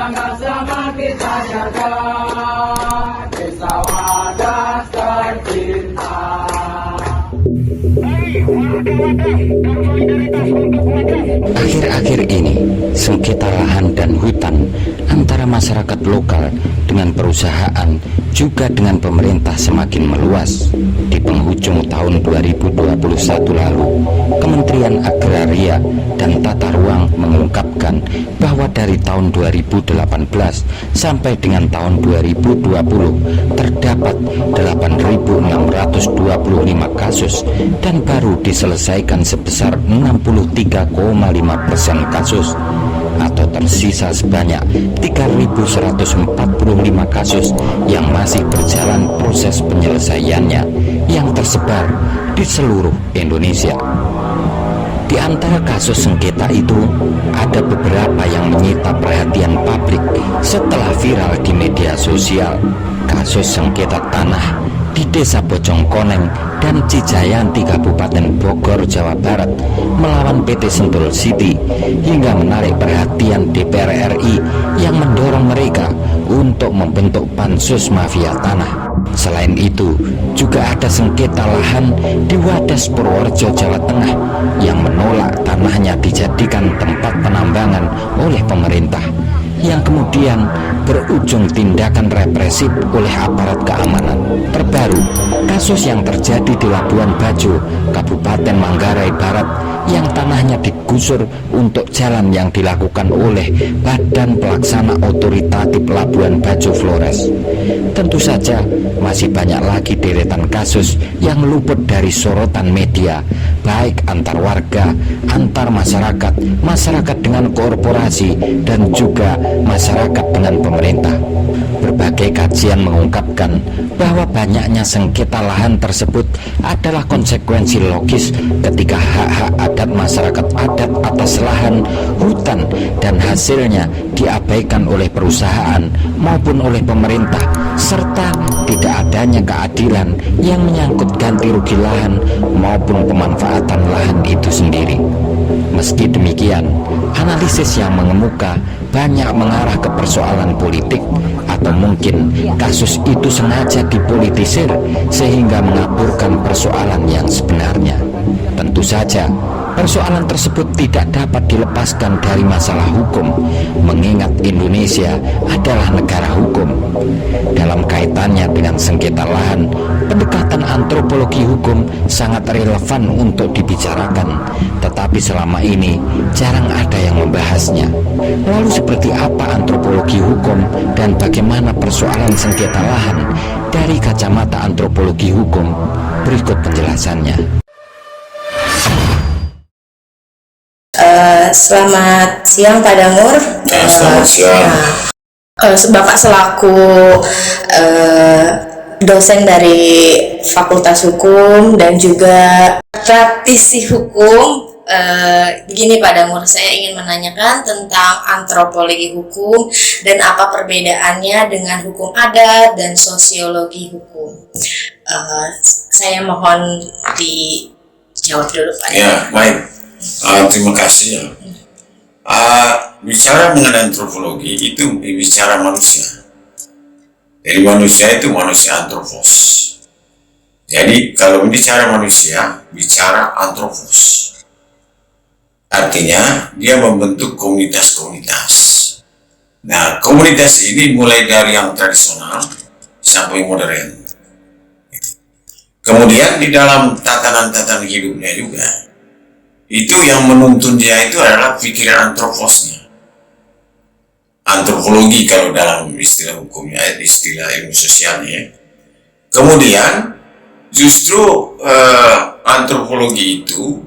Sama-sama kita jaga desa wadas tercinta. Akhir-akhir ini, sengketa lahan dan hutan antara masyarakat lokal dengan perusahaan juga dengan pemerintah semakin meluas. Di penghujung tahun 2021 lalu, Kementerian Agraria dan Tata Ruang mengungkapkan bahwa dari tahun 2018 sampai dengan tahun 2020 terdapat 8.625 kasus dan baru diselesaikan sebesar 63,5% kasus, atau tersisa sebanyak 3.145 kasus yang masih berjalan proses penyelesaiannya yang tersebar di seluruh Indonesia. Di antara kasus sengketa itu, ada beberapa yang menyita perhatian publik setelah viral di media sosial. Kasus sengketa tanah di Desa Bojongkoneng dan Cijayanti, Kabupaten Bogor, Jawa Barat melawan PT Sentul City hingga menarik perhatian DPR RI yang mendorong mereka untuk membentuk pansus mafia tanah. Selain itu, juga ada sengketa lahan di Wadas Purworejo, Jawa Tengah yang menolak tanahnya dijadikan tempat penambangan oleh pemerintah, yang kemudian berujung tindakan represif oleh aparat keamanan. Terbaru, kasus yang terjadi di Labuan Bajo, Kabupaten Manggarai Barat, yang tanahnya digusur untuk jalan yang dilakukan oleh Badan Pelaksana Otoritatif Labuan Bajo Flores. Tentu saja masih banyak lagi deretan kasus yang luput dari sorotan media, baik antar warga, antar masyarakat, masyarakat dengan korporasi, dan juga masyarakat dengan pemerintah. Berbagai kajian mengungkapkan bahwa banyaknya sengketa lahan tersebut adalah konsekuensi logis ketika hak-hak adat masyarakat adat atas lahan, hutan, dan hasilnya diabaikan oleh perusahaan maupun oleh pemerintah, serta tidak adanya keadilan yang menyangkut ganti rugi lahan maupun pemanfaatan lahan itu sendiri. Meski demikian, analisis yang mengemuka banyak mengarah ke persoalan politik, atau mungkin kasus itu sengaja dipolitisir sehingga mengaburkan persoalan yang sebenarnya. Tentu saja, persoalan tersebut tidak dapat dilepaskan dari masalah hukum, mengingat Indonesia adalah negara hukum. Dalam kaitannya dengan sengketa lahan, pendekatan antropologi hukum sangat relevan untuk dibicarakan, tetapi selama ini jarang ada yang membahasnya. Lalu seperti apa antropologi hukum dan bagaimana persoalan sengketa lahan dari kacamata antropologi hukum? Berikut penjelasannya. Selamat siang Pak Damur. Selamat siang. Bapak selaku dosen dari Fakultas Hukum dan juga praktisi hukum, begini Pak Damur, saya ingin menanyakan tentang antropologi hukum dan apa perbedaannya dengan hukum adat dan sosiologi hukum. Saya mohon dijawab dulu Pak Damur. Ya, baik. Terima kasih ya. Bicara mengenai antropologi itu bicara manusia. Jadi manusia itu manusia antropos. Jadi kalau bicara manusia, bicara antropos. Artinya dia membentuk komunitas-komunitas. Nah, komunitas ini mulai dari yang tradisional sampai modern. Kemudian di dalam tatanan-tatanan hidupnya juga, itu yang menuntun dia itu adalah pikiran antroposnya. Antropologi kalau dalam istilah hukumnya, istilah ilmu sosialnya. Kemudian justru antropologi itu,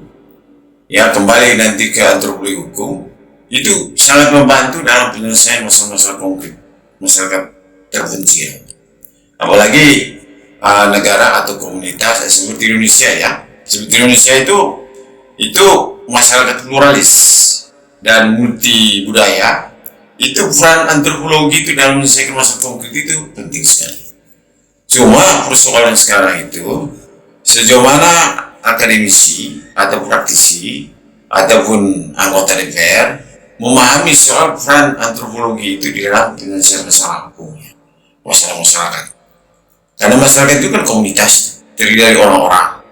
ya kembali nanti ke antropologi hukum, itu sangat membantu dalam penyelesaian masalah-masalah konkret masyarakat terpencil. Apalagi negara atau komunitas seperti Indonesia ya. Seperti Indonesia itu masyarakat pluralis dan multi budaya, itu peran antropologi itu dalam menyelesaikan masalah konkret itu penting sekali. Cuma persoalan sekarang itu sejauh mana akademisi atau praktisi ataupun anggota DPR memahami soal peran antropologi itu di dalam penyelesaian masalah hukumnya, masalah masyarakat. Karena masyarakat itu kan komunitas, terdiri dari orang-orang,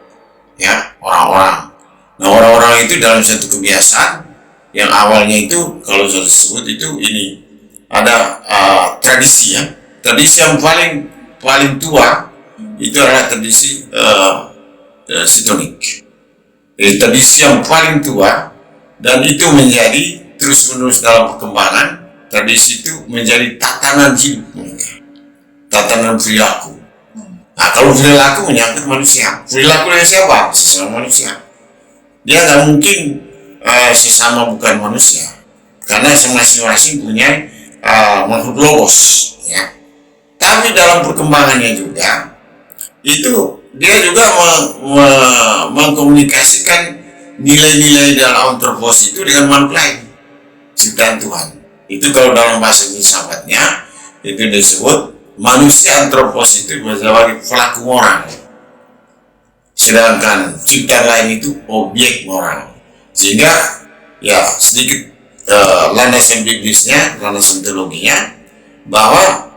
ya, orang-orang. Nah, orang-orang itu dalam satu kebiasaan yang awalnya itu kalau saya sebut itu ini ada tradisi, ya, tradisi yang paling tua itu adalah tradisi Sitonik. Jadi tradisi yang paling tua dan itu menjadi terus-menerus dalam perkembangan. Tradisi itu menjadi tatanan hidup mereka, tatanan perilaku. Nah, kalau perilaku menyangkut manusia, perilaku dari siapa? Sesama manusia. Dia nggak mungkin sesama bukan manusia, karena masing-masing punya makhluk logos, ya. Tapi dalam perkembangannya juga itu dia juga mengkomunikasikan nilai-nilai dalam antropos itu dengan makhluk lain, ciptaan Tuhan. Itu kalau dalam bahasa filsafatnya itu disebut manusia antropos itu sebagai pelaku moral, sedangkan ciptaan lain itu objek moral. Sehingga ya sedikit landasan biblisnya, landasan teologinya, bahwa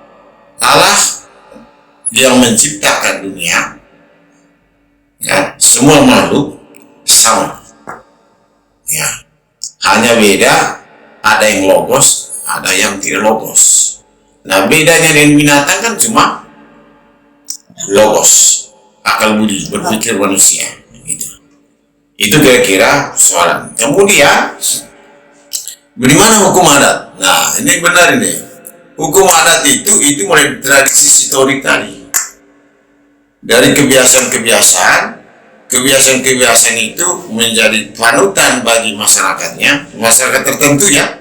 Allah yang menciptakan dunia, ya, semua makhluk sama, ya, hanya beda ada yang logos, ada yang tidak logos. Nah, bedanya dengan binatang kan cuma logos, akal budi, berpikir manusia, gitu. Itu kira-kira soalan. Kemudian, bagaimana hukum adat? Nah, ini benar ini. Hukum adat itu mulai tradisi historik tadi. Dari kebiasaan itu menjadi panutan bagi masyarakatnya, masyarakat tertentu, ya.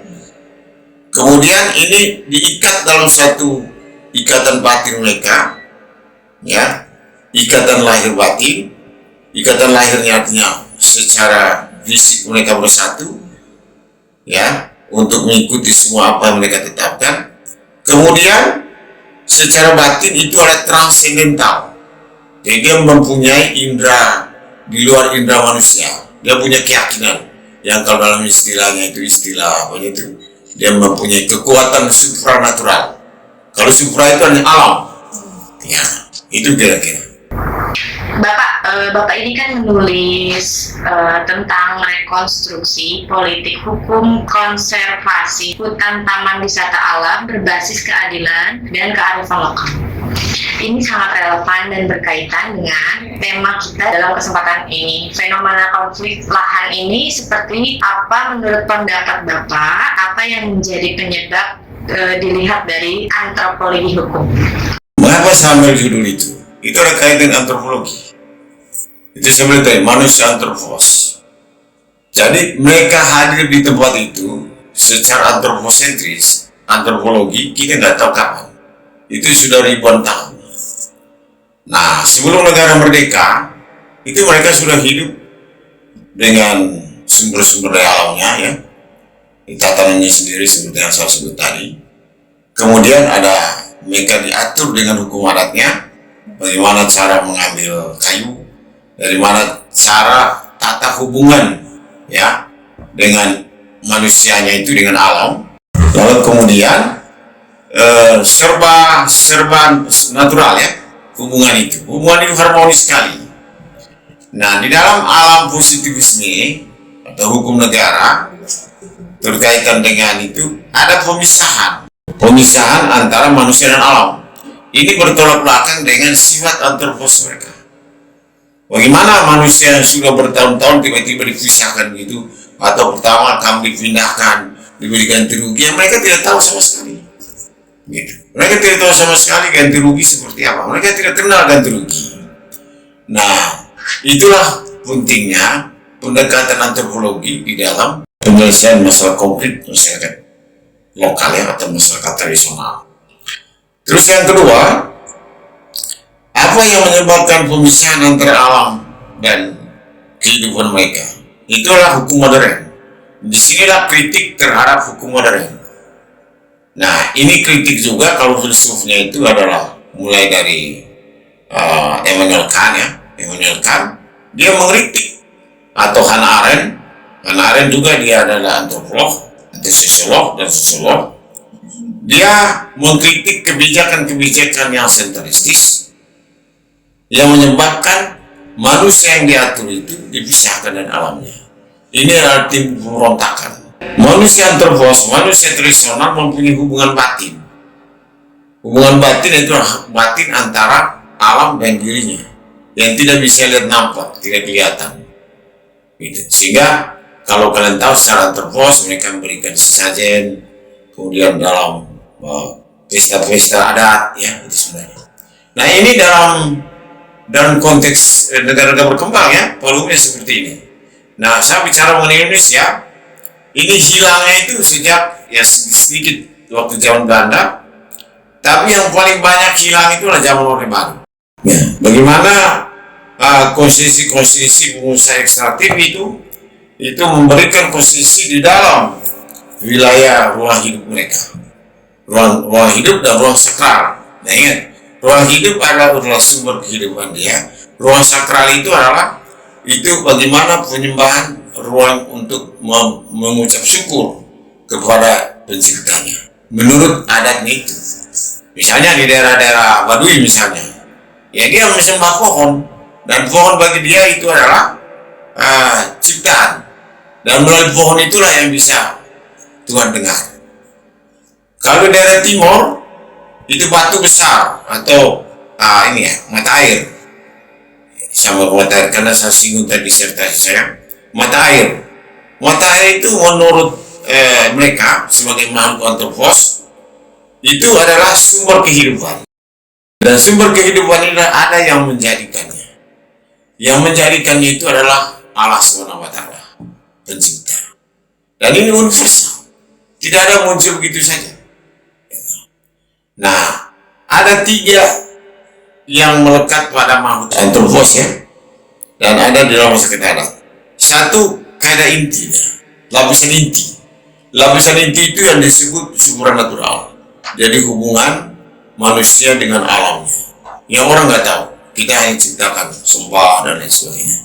Kemudian ini diikat dalam suatu ikatan batin mereka, ya, ikatan lahir batin. Ikatan lahirnya artinya secara fisik mereka bersatu, ya, untuk mengikuti semua apa yang mereka tetapkan. Kemudian secara batin itu ada transendental, jadi dia mempunyai indera di luar indera manusia. Dia punya keyakinan yang kalau dalam istilahnya itu istilah apa itu, dia mempunyai kekuatan supranatural. Kalau supra itu hanya alam, ya, itu kira-kira. Bapak ini kan menulis tentang rekonstruksi politik hukum konservasi hutan taman wisata alam berbasis keadilan dan kearifan lokal. Ini sangat relevan dan berkaitan dengan tema kita dalam kesempatan ini. Fenomena konflik lahan ini seperti apa menurut pendapat Bapak? Apa yang menjadi penyebab dilihat dari antropologi hukum? Mengapa saya ambil judul itu? Itu ada kaitan antropologi. Itu sebenarnya manusia antropos. Jadi mereka hadir di tempat itu secara antroposentris. Antropologi kita nggak tahu kapan. Itu sudah ribuan tahun. Nah, sebelum negara merdeka, itu mereka sudah hidup dengan sumber-sumber daya alamnya, ya, tatanannya sendiri seperti yang saya sebut tadi. Kemudian ada mereka diatur dengan hukum adatnya, bagaimana cara mengambil kayu, dari mana cara tata hubungan, ya, dengan manusianya itu dengan alam. Lalu kemudian serba natural, ya, hubungan itu harmonis sekali. Nah, di dalam alam positivisme atau hukum negara berkaitan dengan itu ada pemisahan antara manusia dan alam. Ini bertolak belakang dengan sifat antropos mereka. Bagaimana manusia yang sudah bertahun-tahun tiba-tiba dipisahkan gitu, atau pertama kami dipindahkan, diberikan ganti rugi, mereka tidak tahu sama sekali. Gitu. Mereka tidak tahu sama sekali ganti rugi seperti apa. Mereka tidak kenal ganti rugi. Nah, itulah pentingnya pendekatan antropologi di dalam penyelesaian masalah konflik masyarakat lokal, ya, atau masyarakat tradisional. Terus yang kedua, apa yang menyebabkan pemisahan antara alam dan kehidupan mereka? Itulah hukum modern. Disinilah kritik terhadap hukum modern. Nah, ini kritik juga kalau filsufnya itu adalah mulai dari Immanuel Kant, ya. Immanuel Kant, dia mengkritik, atau Hannah Arendt juga dia adalah antropolog atau sosiolog, dia mengkritik kebijakan-kebijakan yang sentralistis yang menyebabkan manusia yang diatur itu dipisahkan dari alamnya. Ini adalah tim pemberontakan. Manusia antropos, manusia tradisional mempunyai hubungan batin. Hubungan batin itu batin antara alam dan dirinya yang tidak bisa lihat nampak, tidak kelihatan. Gitu. Sehingga kalau kalian tahu secara antropos mereka memberikan sesajen, kemudian dalam pesta-pesta adat, ya itu sebenarnya. Nah ini dalam konteks negara-negara berkembang ya, volumenya seperti ini. Nah saya bicara mengenai Indonesia, ini hilangnya itu sejak ya sedikit waktu zaman Belanda, tapi yang paling banyak hilang itu adalah zaman Orde Baru. Ya, bagaimana konstitusi pengusaha ekstraktif itu memberikan konstitusi di dalam wilayah ruang hidup mereka, ruang hidup dan ruang sakral. Nah ingat, ruang hidup adalah sumber kehidupan dia, ruang sakral itu adalah bagaimana penyembahan, ruang untuk mengucap syukur kepada penciptanya menurut adatnya itu. Misalnya di daerah-daerah Baduy misalnya, ya dia menyembah pohon, dan pohon bagi dia itu adalah ciptaan, dan melalui pohon itulah yang bisa Tuhan dengar. Kalau daerah timur itu batu besar atau mata air, sama mata air karena saya singgung tadi disertasi saya, mata air itu menurut mereka sebagai makhluk antropos itu adalah sumber kehidupan, dan sumber kehidupan ini ada yang menjadikannya. Yang menjadikannya itu adalah Allah SWT, pencipta. Dan ini universal, tidak ada muncul begitu saja. Nah, ada 3 yang melekat pada makhluk antropos ya, dan ada di dalam masyarakat adat. 1, kaidah intinya, lapisan inti. Lapisan inti itu yang disebut supranatural. Jadi hubungan manusia dengan alamnya yang orang nggak tahu, kita hanya ceritakan sembah dan lain sebagainya.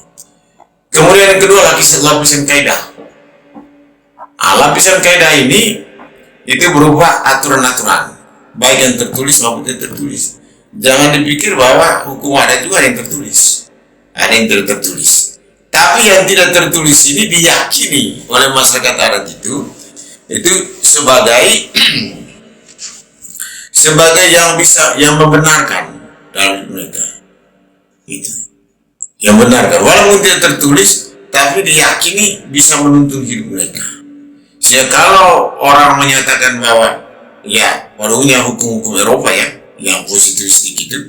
Kemudian yang kedua, lapisan kaidah. Lapisan kaidah ini itu berupa aturan-aturan, baik yang tertulis maupun tidak tertulis. Jangan dipikir bahwa hukum adat juga ada yang tertulis, ada yang tidak tertulis. Tapi yang tidak tertulis ini diyakini oleh masyarakat adat itu sebagai yang membenarkan dalam mereka, itu yang benarkan walaupun tidak tertulis, tapi diyakini bisa menuntun hidup mereka. Sehingga kalau orang menyatakan bahwa ya waduhnya hukum-hukum Eropa ya yang positivistik itu,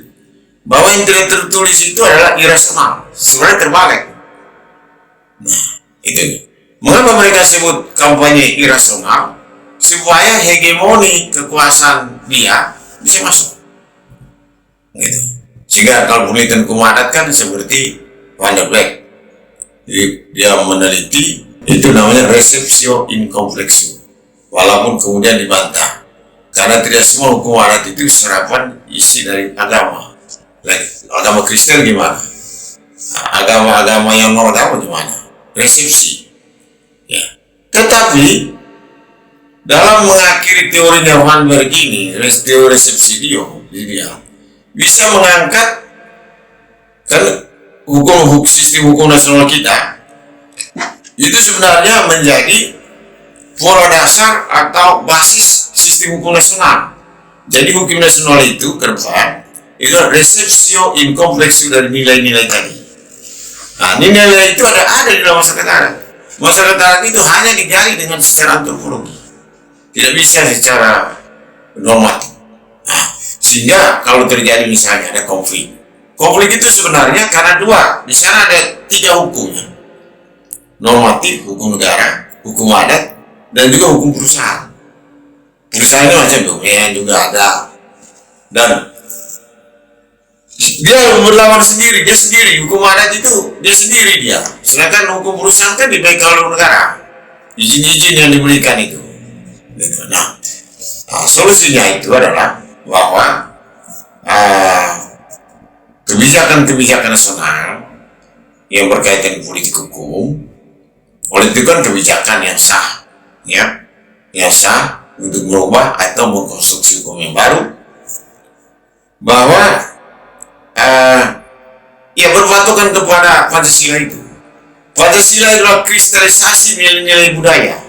bahwa yang tidak tertulis itu adalah irasional, sebenarnya terbalik. Nah itu mengapa mereka sebut kampanye irasional, supaya hegemoni kekuasaan dia bisa masuk, gitu. Sehingga kalau penelitian hukum adat kan seperti Van der Black, dia meneliti itu namanya receptio in complexo, walaupun kemudian dibantah karena tidak semua hukum adat itu serapan isi dari agama. Agama Kristen gimana, agama yang non-agama gimana, resepsi ya. Tetapi dalam mengakhiri teorinya Van Berg ini, teori resepsio, dia bisa mengangkat kan sistem hukum nasional kita itu sebenarnya menjadi pola dasar atau basis sistem hukum nasional. Jadi hukum nasional itu ke depan itu resepsio in complexo dari nilai-nilai tadi. Nah, nilai-nilai itu ada di dalam masyarakat adat. Masyarakat adat itu hanya digali dengan secara antropologi, tidak bisa secara normatif. Nah, sehingga kalau terjadi misalnya ada konflik itu sebenarnya karena 2. Di sana ada 3 hukumnya: normatif, hukum negara, hukum adat, dan juga hukum perusahaan. Perusahaan itu macam domain juga ada, dan dia berlawan sendiri, dia sendiri. Hukum adat itu dia sendiri dia. Sedangkan hukum perusahaan kan dipegang oleh negara, izin-izin yang diberikan itu. Nah, solusinya itu adalah bahwa kebijakan-kebijakan nasional yang berkaitan politik hukum, politik kan kebijakan yang sah, ya, yang sah untuk merubah atau mengkonstruksi hukum yang baru, bahwa ia berpatokan kepada Pancasila itu. Pancasila adalah kristalisasi nilai-nilai budaya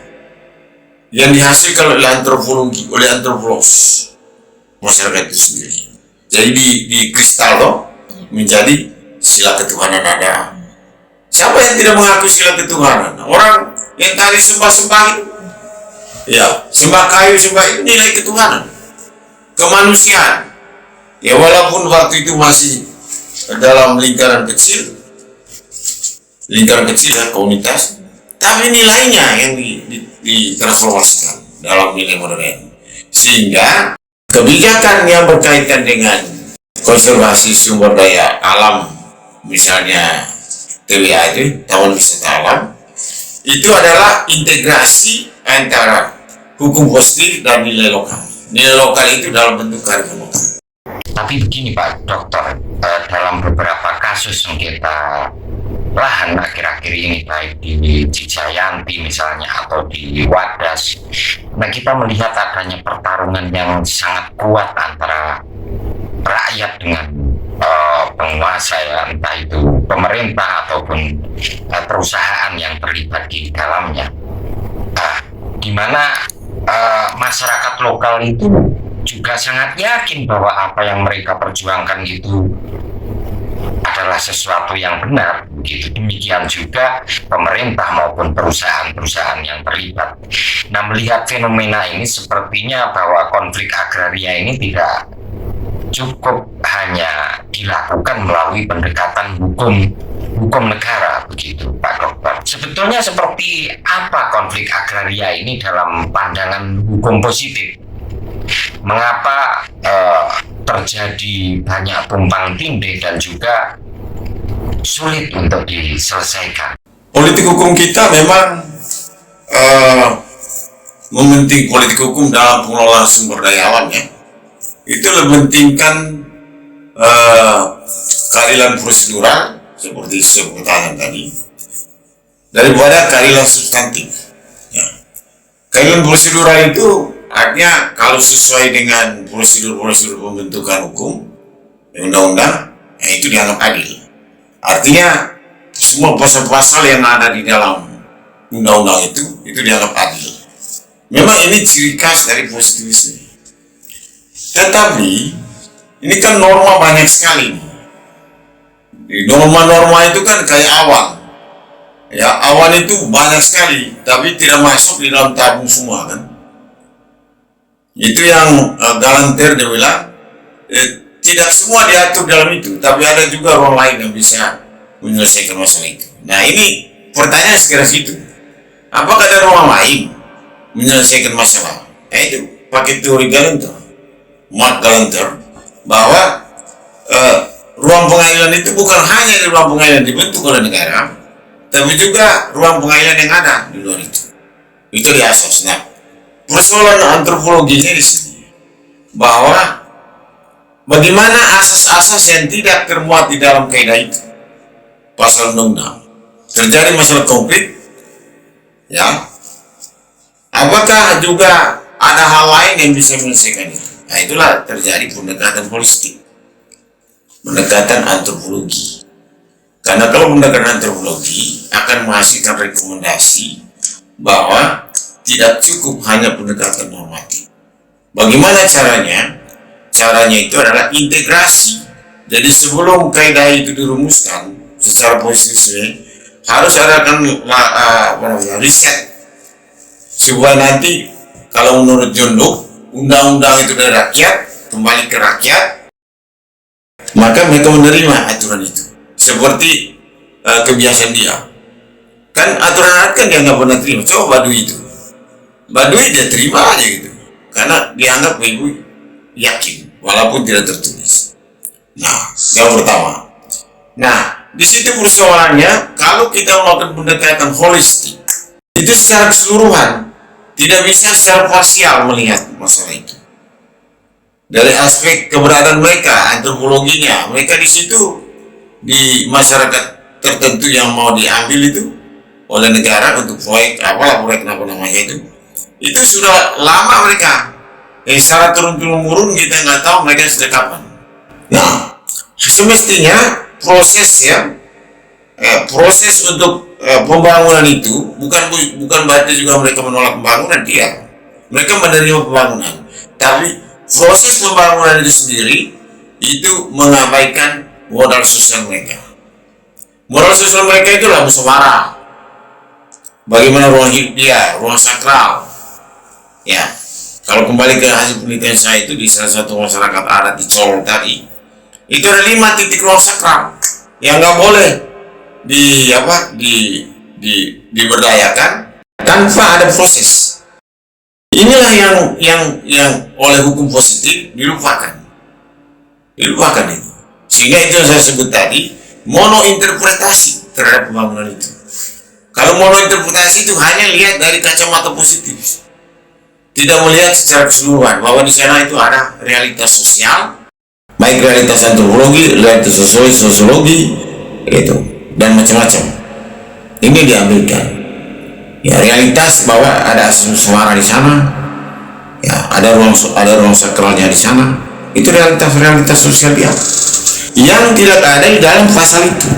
yang dihasilkan oleh antropologi, oleh antropolog masyarakat itu sendiri. Jadi di kristal loh menjadi sila ketuhanan ada. Siapa yang tidak mengaku sila ketuhanan? Orang yang tadi sembah-sembah itu, ya sembah kayu, sembah itu nilai ketuhanan, kemanusiaan. Ya walaupun waktu itu masih dalam lingkaran kecil ya, komunitas, tapi nilainya yang ditransformasikan dalam nilai modern, sehingga kebijakan yang berkaitan dengan konservasi sumber daya alam, misalnya TWA itu Taman Wisata Alam, itu adalah integrasi antara hukum positif dan nilai lokal. Nilai lokal itu dalam bentuk kearifan lokal. Tapi begini Pak Dokter, dalam beberapa kasus sengketa lahan akhir-akhir ini, baik di Cijayanti misalnya atau di Wadas, nah kita melihat adanya pertarungan yang sangat kuat antara rakyat dengan penguasa, ya, entah itu pemerintah ataupun perusahaan yang terlibat di dalamnya, di mana masyarakat lokal itu juga sangat yakin bahwa apa yang mereka perjuangkan itu adalah sesuatu yang benar. Begitu demikian juga pemerintah maupun perusahaan-perusahaan yang terlibat. Nah, melihat fenomena ini sepertinya bahwa konflik agraria ini tidak cukup hanya dilakukan melalui pendekatan hukum negara, begitu Pak Dokter. Sebetulnya seperti apa konflik agraria ini dalam pandangan hukum positif? Mengapa terjadi banyak tumpang tindih dan juga sulit untuk diselesaikan? Politik hukum kita memang mementing politik hukum dalam pengelolaan sumber daya alam, ya. Itu mementingkan keadilan prosedural seperti sebutkan tadi daripada keadilan substantif, ya. Keadilan prosedural itu artinya kalau sesuai dengan prosedur-prosedur pembentukan hukum, undang-undang, itu dianggap adil. Artinya semua pasal-pasal yang ada di dalam undang-undang itu dianggap adil. Memang ini ciri khas dari positivisme. Tetapi ini kan norma banyak sekali. Norma-norma itu kan kayak awan. Ya, awan itu banyak sekali, tapi tidak masuk di dalam tabung semua kan. Itu yang Galanter dia bilang, tidak semua diatur dalam itu, tapi ada juga ruang lain yang bisa menyelesaikan masalah itu. Nah, ini pertanyaan sekarang itu, apakah ada ruang lain menyelesaikan masalah? Itu pakai teori Galanter, Mark Galanter, bahwa ruang pengadilan itu bukan hanya di ruang pengadilan dibentuk oleh negara, tapi juga ruang pengadilan yang ada di luar itu. Itu di asas. Nah, persoalan antropologinya di sini, bahwa bagaimana asas-asas yang tidak termuat di dalam kaidah itu, pasal undang-undang, terjadi masalah konflik, ya. Apakah juga ada hal lain yang bisa menyelesaikan itu? Nah, itulah terjadi pendekatan holistik, pendekatan antropologi. Karena kalau pendekatan antropologi akan menghasilkan rekomendasi bahwa tidak cukup hanya pendekatan normatif. Bagaimana caranya? Caranya itu adalah integrasi. Jadi sebelum kaidah itu dirumuskan secara positif, harus ada kan riset. Supaya nanti kalau menurut John Locke, undang-undang itu dari rakyat, kembali ke rakyat, maka mereka menerima aturan itu. Seperti kebiasaan dia. Kan aturan adat kan dia nggak pernah terima. Coba Baduy itu. Baduy dia terima aja gitu, karena dianggap ibu yakin walaupun tidak tertulis. Nah, yang pertama. Nah, di situ persoalannya, kalau kita melakukan pendekatan holistik, itu secara keseluruhan, tidak bisa secara parsial melihat masalah itu. Dari aspek keberadaan mereka, antropologinya, mereka di situ di masyarakat tertentu yang mau diambil itu oleh negara untuk proyek apa namanya itu, itu sudah lama mereka. Secara turun-temurun kita nggak tahu mereka sejak kapan. Nah, semestinya proses proses untuk pembangunan itu bukan berarti juga mereka menolak pembangunan, tidak. Mereka menerima pembangunan, tapi proses pembangunan itu sendiri itu mengabaikan modal sosial mereka. Modal sosial mereka itulah musyawarah. Bagaimana ruang hidup dia, ruang sakral. Ya, kalau kembali ke hasil penelitian saya itu di salah satu masyarakat adat di Color tadi, itu ada 5 titik ruang sakral yang nggak boleh diberdayakan tanpa ada proses. Inilah yang oleh hukum positif dilupakan itu. Sehingga itu yang saya sebut tadi, monointerpretasi terhadap pembangunan itu. Kalau monointerpretasi itu hanya lihat dari kacamata positif, tidak melihat secara keseluruhan bahwa di sana itu ada realitas sosial, baik realitas antropologi, realitas sosiologi, itu dan macam-macam. Ini diambilkan. Ya, realitas bahwa ada suara di sana, ya ada ruang sakralnya di sana. Itu realitas sosial dia yang tidak ada di dalam pasal itu.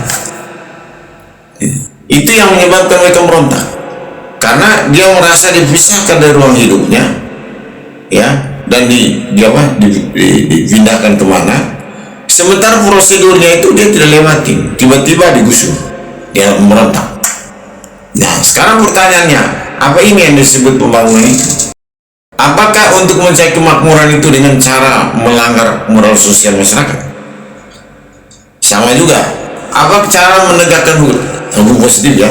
Itu yang menyebabkan mereka merontak, karena dia merasa dipisahkan dari ruang hidupnya, ya, dan dipindahkan kemana. Sementara prosedurnya itu dia tidak lewatin, tiba-tiba digusur, dia merontak. Nah, sekarang pertanyaannya, apa ini yang disebut pembangunan itu? Apakah untuk mencari kemakmuran itu dengan cara melanggar moral sosial masyarakat? Sama juga. Apa cara menegakkan hukum positif, ya?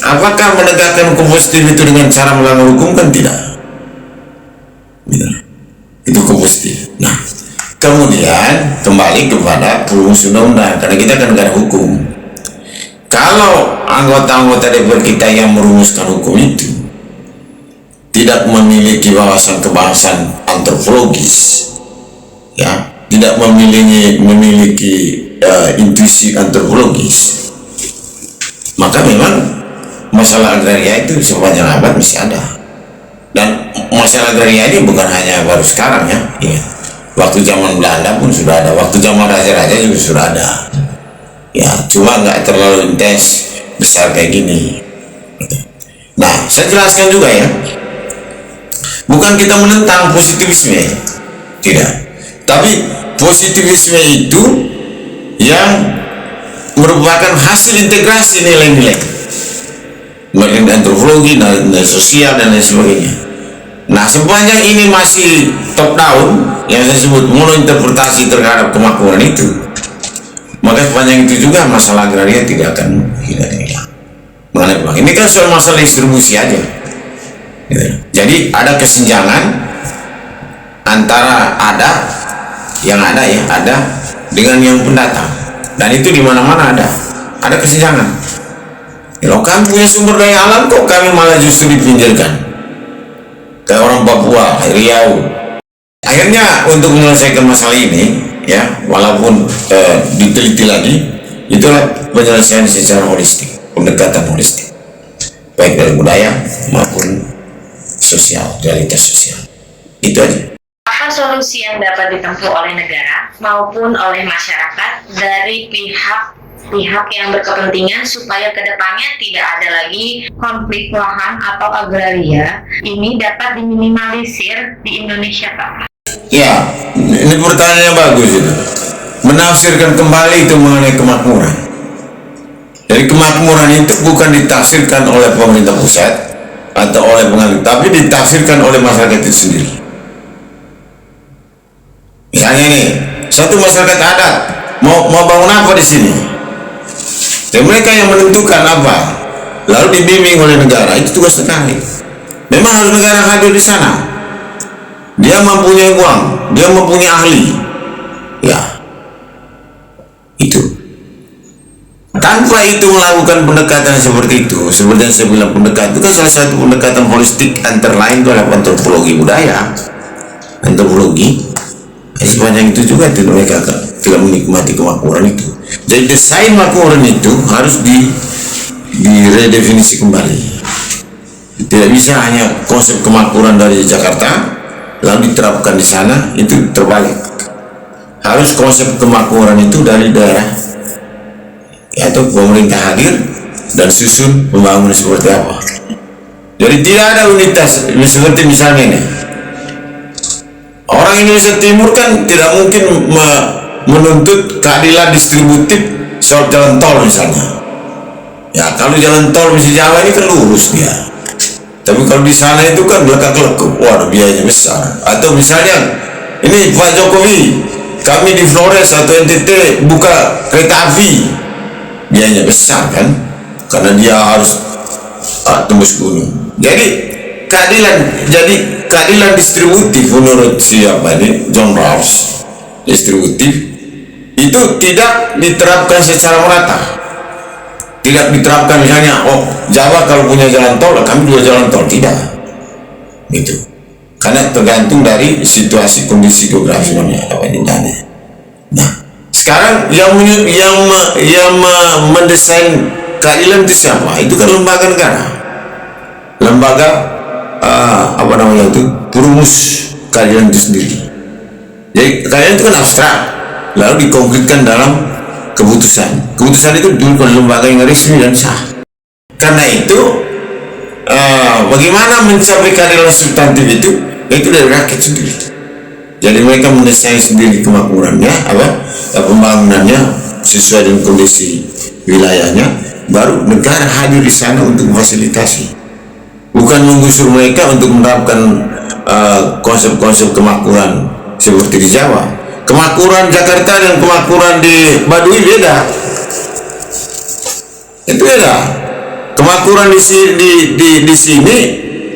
Apakah menegakkan hukum positif itu dengan cara melanggar hukum? Kan tidak. Itu hukum positif. Nah, kemudian kembali kepada perumus undang-undang, karena kita kan negara hukum. Kalau anggota-anggota DPR kita yang merumuskan hukum itu tidak memiliki wawasan kebangsaan antropologis, ya, tidak memiliki intuisi antropologis, maka memang masalah agraria itu sepanjang abad masih ada. Dan masalah agraria ini bukan hanya baru sekarang, ya. Waktu zaman Belanda pun sudah ada, waktu zaman raja-raja juga sudah ada, ya, cuma nggak terlalu intens besar kayak gini. Nah, saya jelaskan juga, ya, bukan kita menentang positivisme, tidak, tapi positivisme itu yang merupakan hasil integrasi nilai-nilai antropologi, nilai sosial, dan lain sebagainya. Nah, sepanjang ini masih top down, yang saya sebut monointerpretasi terhadap kemakmuran itu, maka sepanjang itu juga masalah agraria tidak akan hilang. Mengenai ini kan soal masalah distribusi aja. Jadi ada kesenjangan antara yang ada dengan yang pendatang, dan itu di mana-mana ada kesenjangan. Kalau kami punya sumber daya alam, kok kami malah justru dipinggirkan kayak orang Papua, Riau. Akhirnya untuk menyelesaikan masalah ini, ya, walaupun diteliti lagi, itulah penyelesaian secara holistik, pendekatan holistik, baik dari budaya maupun sosial, realitas sosial. Itu aja. Apa solusi yang dapat ditempuh oleh negara maupun oleh masyarakat dari pihak yang berkepentingan supaya kedepannya tidak ada lagi konflik lahan atau agraria ini dapat diminimalisir di Indonesia, Pak? Ya, ini pertanyaannya bagus itu. Menafsirkan kembali itu mengenai kemakmuran. Jadi kemakmuran itu bukan ditafsirkan oleh pemerintah pusat atau oleh penganut, tapi ditafsirkan oleh masyarakat itu sendiri. Misalnya nih, satu masyarakat adat mau bangun apa di sini, dan mereka yang menentukan apa, lalu dibimbing oleh negara. Itu tugas negara. Memang harus negara hadir di sana. Dia mempunyai uang, dia mempunyai ahli, ya, itu. Tanpa itu melakukan pendekatan seperti itu, seperti yang saya bilang, pendekatan itu kan salah satu pendekatan holistik, antara lain itu adalah antropologi budaya, antropologi. Sepanjang itu juga mereka tidak menikmati kemakmuran itu. Jadi desain makmuran itu harus diredefinisi kembali. Tidak bisa hanya konsep kemakmuran dari Jakarta lalu diterapkan di sana, itu terbalik. Harus konsep kemakmuran itu dari daerah, yaitu pemerintah hadir dan susun pembangunan seperti apa. Jadi tidak ada unitas seperti misalnya ini. Orang Indonesia Timur kan tidak mungkin menuntut keadilan distributif soal jalan tol misalnya. Ya kalau jalan tol misi Jawa ini kan lurus dia. Tapi kalau di sana itu kan lekuk-lekuk, waduh biayanya besar. Atau misalnya ini Pak Jokowi, kami di Flores atau NTT buka kereta api, biayanya besar kan, karena dia harus tembus gunung. Jadi keadilan distributif menurut siapa ini, John Rawls, distributif itu tidak diterapkan secara merata. Tidak diterapkan misalnya, oh Jawa kalau punya jalan tol, kami juga jalan tol, tidak gitu, karena tergantung dari situasi kondisi geografis apa ini. Nah sekarang yang mendesain keadilan itu siapa? Itu kan lembaga negara, lembaga apa namanya itu, perumus keadilan itu sendiri. Jadi keadilan itu kan abstrak, lalu dikonkretkan dalam keputusan itu dulu oleh lembaga yang resmi dan sah. Karena itu bagaimana mencapai keadilan substantif itu dari rakyat sendiri. Jadi mereka mendesain sendiri kemakmurannya, pembangunannya sesuai dengan kondisi wilayahnya, baru negara hadir di sana untuk memfasilitasi, bukan menggusur mereka untuk menerapkan konsep-konsep kemakmuran seperti di Jawa. Kemakmuran Jakarta dan kemakmuran di Baduy beda. Itu beda. Kemakmuran di sini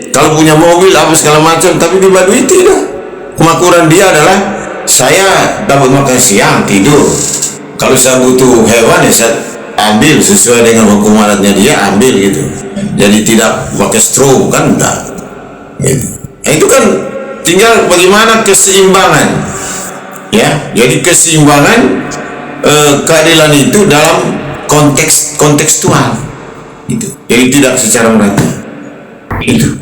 kalau punya mobil apa segala macam, tapi di Baduy tidak. Kemakmuran dia adalah saya dapat makan siang, tidur. Kalau saya butuh hewan ya saya ambil sesuai dengan hukum adatnya dia, ambil gitu. Jadi tidak pakai stroke kan, enggak. Gitu. Nah, itu kan tinggal bagaimana keseimbangan. Ya, jadi keseimbangan keadilan itu dalam kontekstual itu, jadi tidak secara merata itu.